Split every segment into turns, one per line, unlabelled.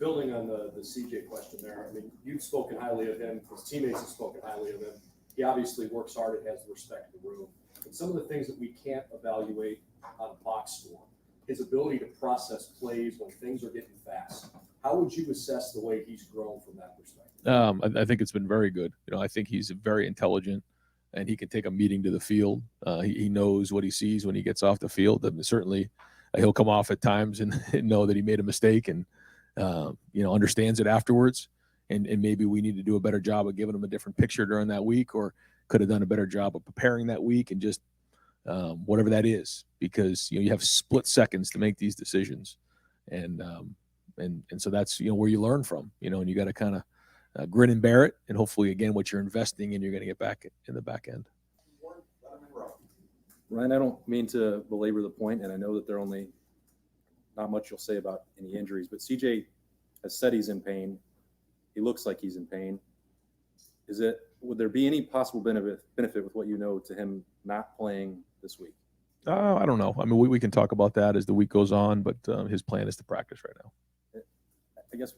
building on the CJ question there, I mean, you've spoken highly of him. His teammates have spoken highly of him. He obviously works hard and has the respect of the room. But some of the things that we can't evaluate on a box score, his ability to process plays when things are getting fast. How would you assess the way he's grown from that perspective?
I think it's been very good. I think he's very intelligent, and he can take a meeting to the field. He knows what he sees when he gets off the field. Certainly, he'll come off at times and know that he made a mistake and understands it afterwards. And maybe we need to do a better job of giving him a different picture during that week, or could have done a better job of preparing that week and just whatever that is, because you have split seconds to make these decisions, and so that's where you learn from, and you got to kind of grin and bear it, and hopefully again what you're investing in you're going to get back in the back end.
Ryan, I don't mean to belabor the point, and I know that there are only not much you'll say about any injuries, but CJ has said he's in pain. He looks like he's in pain. Would there be any possible benefit with what you know to him not playing this week?
I don't know. I mean, we can talk about that as the week goes on, but his plan is to practice right now.
I guess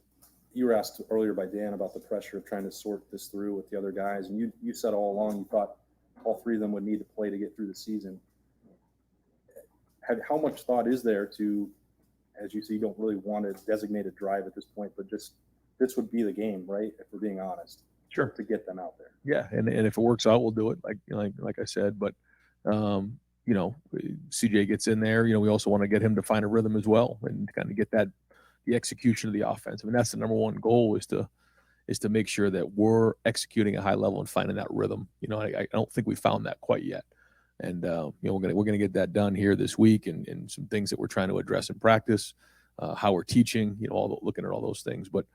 you were asked earlier by Dan about the pressure of trying to sort this through with the other guys, and you said all along you thought all three of them would need to play to get through the season. How much thought is there to, as you see, you don't really want to designate a drive at this point, but just this would be the game, right? If we're being honest.
Sure.
To get them out there.
Yeah, and if it works out, we'll do it. Like I said, but CJ gets in there. We also want to get him to find a rhythm as well and kind of get the execution of the offense. I mean, that's the number one goal is to make sure that we're executing at a high level and finding that rhythm. I don't think we found that quite yet, and we're gonna get that done here this week, and some things that we're trying to address in practice, how we're teaching, looking at all those things, but.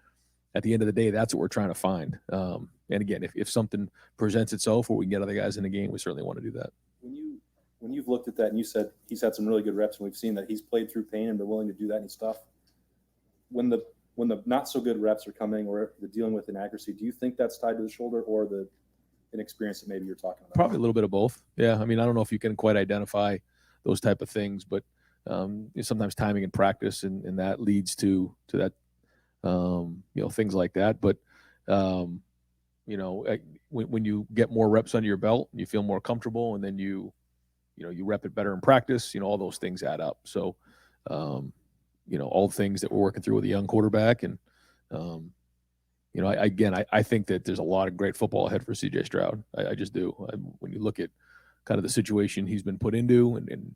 At the end of the day, that's what we're trying to find. And again, if something presents itself where we can get other guys in the game, we certainly want to do that.
When you've looked at that and you said he's had some really good reps, and we've seen that he's played through pain and been willing to do that and stuff. When the not so good reps are coming or the dealing with inaccuracy, do you think that's tied to the shoulder or the inexperience that maybe you're talking about?
Probably a little bit of both. Yeah, I mean, I don't know if you can quite identify those type of things, but sometimes timing and practice and that leads to that. Things like that. But, when you get more reps under your belt, you feel more comfortable, and then you rep it better in practice, all those things add up. So, all things that we're working through with a young quarterback. And, I think that there's a lot of great football ahead for CJ Stroud. I just do. When you look at kind of the situation he's been put into and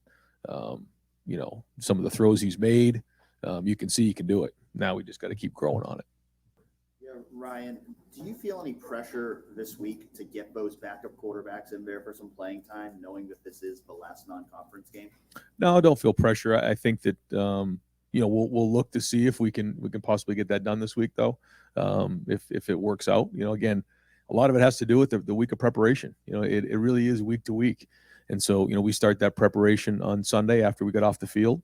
some of the throws he's made, you can see he can do it. Now we just got to keep growing on it.
Yeah, Ryan, do you feel any pressure this week to get those backup quarterbacks in there for some playing time, knowing that this is the last non-conference game?
No, I don't feel pressure. I think that we'll look to see if we can possibly get that done this week, though. If it works out, again, a lot of it has to do with the week of preparation. It really is week to week, and so we start that preparation on Sunday after we get off the field.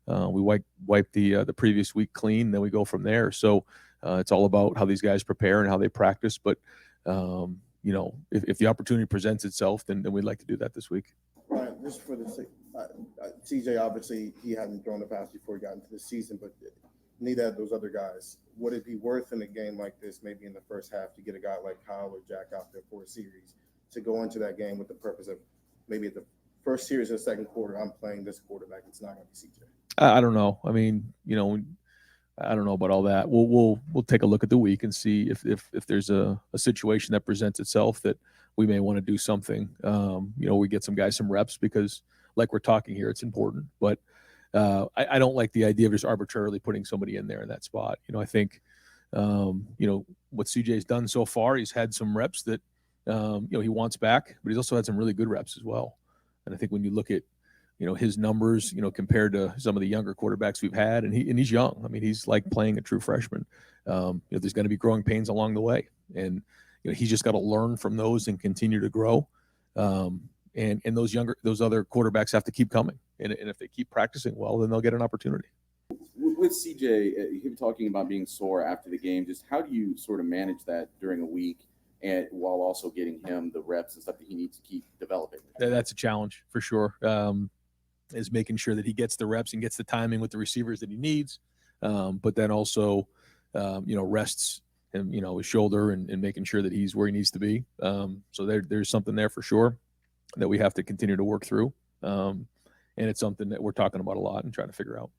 We wipe the previous week clean, then we go from there. So it's all about how these guys prepare and how they practice. But if the opportunity presents itself, then we'd like to do that this week.
Right, just for the sake, CJ, obviously he hadn't thrown the pass before he got into the season, but neither of those other guys. Would it be worth in a game like this, maybe in the first half, to get a guy like Kyle or Jack out there for a series to go into that game with the purpose of maybe at the first series of the second quarter, I'm playing this quarterback. It's not going to be CJ.
I don't know. I mean, I don't know about all that. We'll take a look at the week and see if there's a situation that presents itself that we may want to do something. We get some guys some reps because, like we're talking here, it's important. But I don't like the idea of just arbitrarily putting somebody in there in that spot. I think what CJ's done so far, he's had some reps that he wants back, but he's also had some really good reps as well. And I think when you look at his numbers, compared to some of the younger quarterbacks we've had, and he's young. I mean, he's like playing a true freshman. There's going to be growing pains along the way, and he's just got to learn from those and continue to grow. And those other quarterbacks have to keep coming, and if they keep practicing well, then they'll get an opportunity.
With CJ, him talking about being sore after the game, just how do you sort of manage that during a week, and while also getting him the reps and stuff that he needs to keep developing?
That's a challenge for sure. Is making sure that he gets the reps and gets the timing with the receivers that he needs. But then also, rests him, his shoulder and making sure that he's where he needs to be. So there's something there for sure that we have to continue to work through. And it's something that we're talking about a lot and trying to figure out.